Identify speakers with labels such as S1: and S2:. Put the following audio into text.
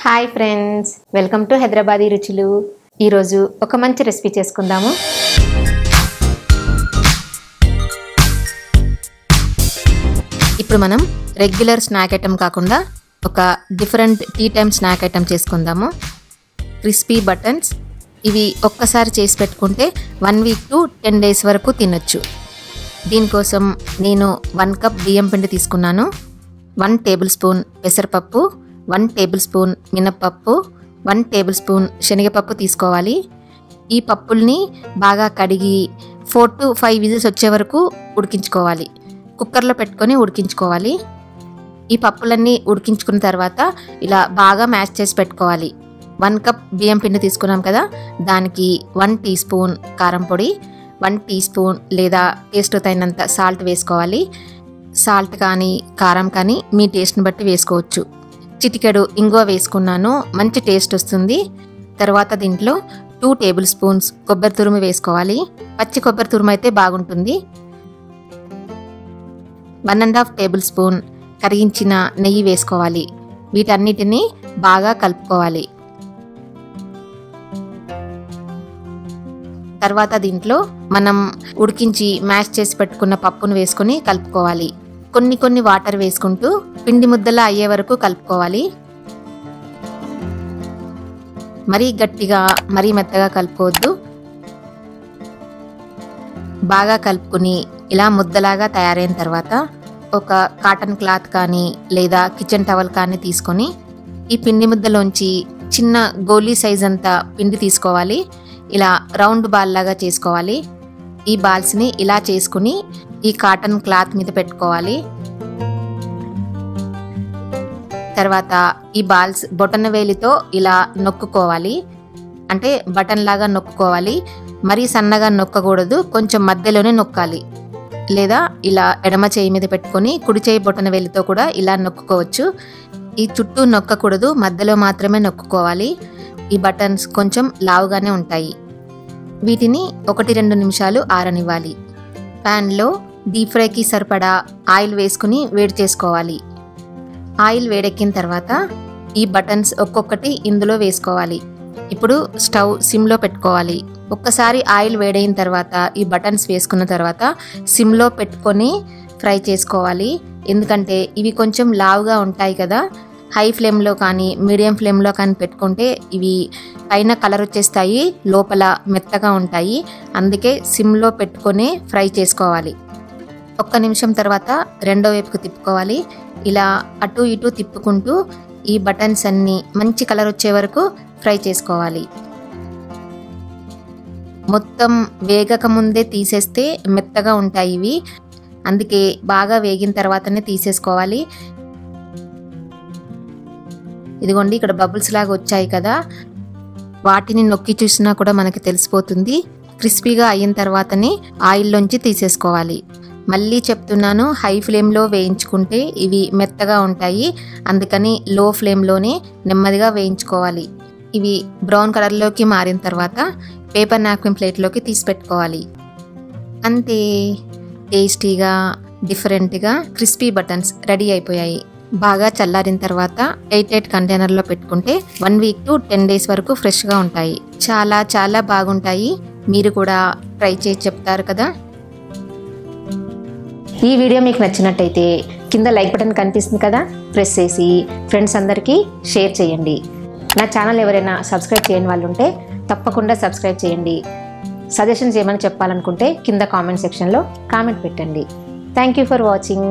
S1: Hi friends, welcome to హైదరాబాదిరుచులు. ఈరోజు ఒక మంచి రెసిపీ చేసుకుందాము. ఇప్పుడు మనం రెగ్యులర్ స్నాక్ ఐటమ్ కాకుండా ఒక different tea time snack item చేసుకుందాము. Crispy buttons. ఇవి ఒక్కసారి చేసి పెట్టుకుంటే 1 వీక్ టు 10 డేస్ వరకు తినొచ్చు. దీనికోసం నేను 1 కప్ బియ్యం పిండి తీసుకున్నాను. 1 టేబుల్ స్పూన్ పెసరపప్పు, 1 టేబుల్ స్పూన్ మినప్పప్పు, 1 టేబుల్ స్పూన్ శనగపప్పు తీసుకోవాలి. ఈ పప్పుల్ని బాగా కడిగి 4 to 5 విజిల్స్ వచ్చే వరకు ఉడికించుకోవాలి. కుక్కర్లో పెట్టుకొని ఉడికించుకోవాలి. ఈ పప్పులన్నీ ఉడికించుకున్న తర్వాత ఇలా బాగా మ్యాష్ చేసి పెట్టుకోవాలి. 1 కప్ బియ్యం పిండి తీసుకున్నాం కదా, దానికి 1 టీ స్పూన్ కారం పొడి, 1 టీ స్పూన్ లేదా టేస్ట్ తగినంత సాల్ట్ వేసుకోవాలి. సాల్ట్ కానీ కారం కానీ మీ టేస్ట్ని బట్టి వేసుకోవచ్చు. చిటికెడు ఇంగువ వేసుకున్నాను, మంచి టేస్ట్ వస్తుంది. తర్వాత దీంట్లో 2 టేబుల్ స్పూన్స్ కొబ్బరి తురుము వేసుకోవాలి. పచ్చి కొబ్బరి తురుము అయితే బాగుంటుంది. 1.5 టేబుల్ స్పూన్ కరిగించిన నెయ్యి వేసుకోవాలి. వీటన్నిటిని బాగా కలుపుకోవాలి. తర్వాత దీంట్లో మనం ఉడికించి మ్యాష్ చేసి పెట్టుకున్న పప్పును వేసుకొని కలుపుకోవాలి. కొన్ని వాటర్ వేసుకుంటూ పిండి ముద్దలా అయ్యే వరకు కలుపుకోవాలి. మరీ గట్టిగా మరీ మెత్తగా కలుపుకోవద్దు. బాగా కలుపుకుని ఇలా ముద్దలాగా తయారైన తర్వాత ఒక కాటన్ క్లాత్ కానీ లేదా కిచెన్ టవల్ కానీ తీసుకొని ఈ పిండి ముద్దలోంచి చిన్న గోలీ సైజ్ అంతా పిండి తీసుకోవాలి. ఇలా రౌండ్ బాల్ లాగా చేసుకోవాలి. ఈ బాల్స్ని ఇలా చేసుకుని ఈ కాటన్ క్లాత్ మీద పెట్టుకోవాలి. తర్వాత ఈ బాల్స్ బొటన వేలితో ఇలా నొక్కుకోవాలి. అంటే బటన్ లాగా నొక్కుకోవాలి. మరీ సన్నగా నొక్కకూడదు, కొంచెం మధ్యలోనే నొక్కాలి. లేదా ఇలా ఎడమ చేయి మీద పెట్టుకొని కుడి చేయి బొటన వేలితో కూడా ఇలా నొక్కుకోవచ్చు. ఈ చుట్టూ నొక్కకూడదు, మధ్యలో మాత్రమే నొక్కుకోవాలి. ఈ బటన్స్ కొంచెం లావుగానే ఉంటాయి. వీటిని 1-2 నిమిషాలు ఆరనివ్వాలి. ప్యాన్లో డీప్ ఫ్రైకి సరిపడా ఆయిల్ వేసుకుని వేడి చేసుకోవాలి. ఆయిల్ వేడెక్కిన తర్వాత ఈ బటన్స్ ఒక్కొక్కటి ఇందులో వేసుకోవాలి. ఇప్పుడు స్టవ్ సిమ్లో పెట్టుకోవాలి. ఒక్కసారి ఆయిల్ వేడైన తర్వాత ఈ బటన్స్ వేసుకున్న తర్వాత సిమ్లో పెట్టుకొని ఫ్రై చేసుకోవాలి. ఎందుకంటే ఇవి కొంచెం లావుగా ఉంటాయి కదా. హై ఫ్లేమ్లో కానీ మీడియం ఫ్లేమ్లో కానీ పెట్టుకుంటే ఇవి పైన కలర్ వచ్చేస్తాయి, లోపల మెత్తగా ఉంటాయి. అందుకే సిమ్లో పెట్టుకొని ఫ్రై చేసుకోవాలి. 1 నిమిషం తర్వాత రెండో వైపుకు తిప్పుకోవాలి. ఇలా అటు ఇటు తిప్పుకుంటూ ఈ బటన్స్ అన్నీ మంచి కలర్ వచ్చే వరకు ఫ్రై చేసుకోవాలి. మొత్తం వేగక ముందే తీసేస్తే మెత్తగా ఉంటాయి ఇవి. అందుకే బాగా వేగిన తర్వాతనే తీసేసుకోవాలి. ఇదిగోండి, ఇక్కడ బబుల్స్ లాగా వచ్చాయి కదా, వాటిని నొక్కి చూసినా కూడా మనకి తెలిసిపోతుంది. క్రిస్పీగా అయిన తర్వాతనే ఆయిల్లోంచి తీసేసుకోవాలి. మళ్ళీ చెప్తున్నాను, హై ఫ్లేమ్లో వేయించుకుంటే ఇవి మెత్తగా ఉంటాయి. అందుకని లో ఫ్లేమ్లోనే నెమ్మదిగా వేయించుకోవాలి. ఇవి బ్రౌన్ కలర్లోకి మారిన తర్వాత పేపర్ నాప్కిన్ ప్లేట్లోకి తీసి పెట్టుకోవాలి. అంతే, టేస్టీగా డిఫరెంట్గా క్రిస్పీ బటన్స్ రెడీ అయిపోయాయి. బాగా చల్లారిన తర్వాత 8 కంటైనర్లో పెట్టుకుంటే 1 వీక్ టు 10 డేస్ వరకు ఫ్రెష్గా ఉంటాయి. చాలా చాలా బాగుంటాయి. మీరు కూడా ట్రై చేసి చెప్తారు కదా. ఈ వీడియో మీకు నచ్చినట్టయితే కింద లైక్ బటన్ కనిపిస్తుంది కదా, ప్రెస్ చేసి ఫ్రెండ్స్ అందరికీ షేర్ చేయండి. నా ఛానల్ ఎవరైనా సబ్స్క్రైబ్ చేయని వాళ్ళు ఉంటే తప్పకుండా సబ్స్క్రైబ్ చేయండి. సజెషన్స్ ఏమైనా చెప్పాలనుకుంటే కింద కామెంట్ సెక్షన్లో కామెంట్ పెట్టండి. Thank you for watching.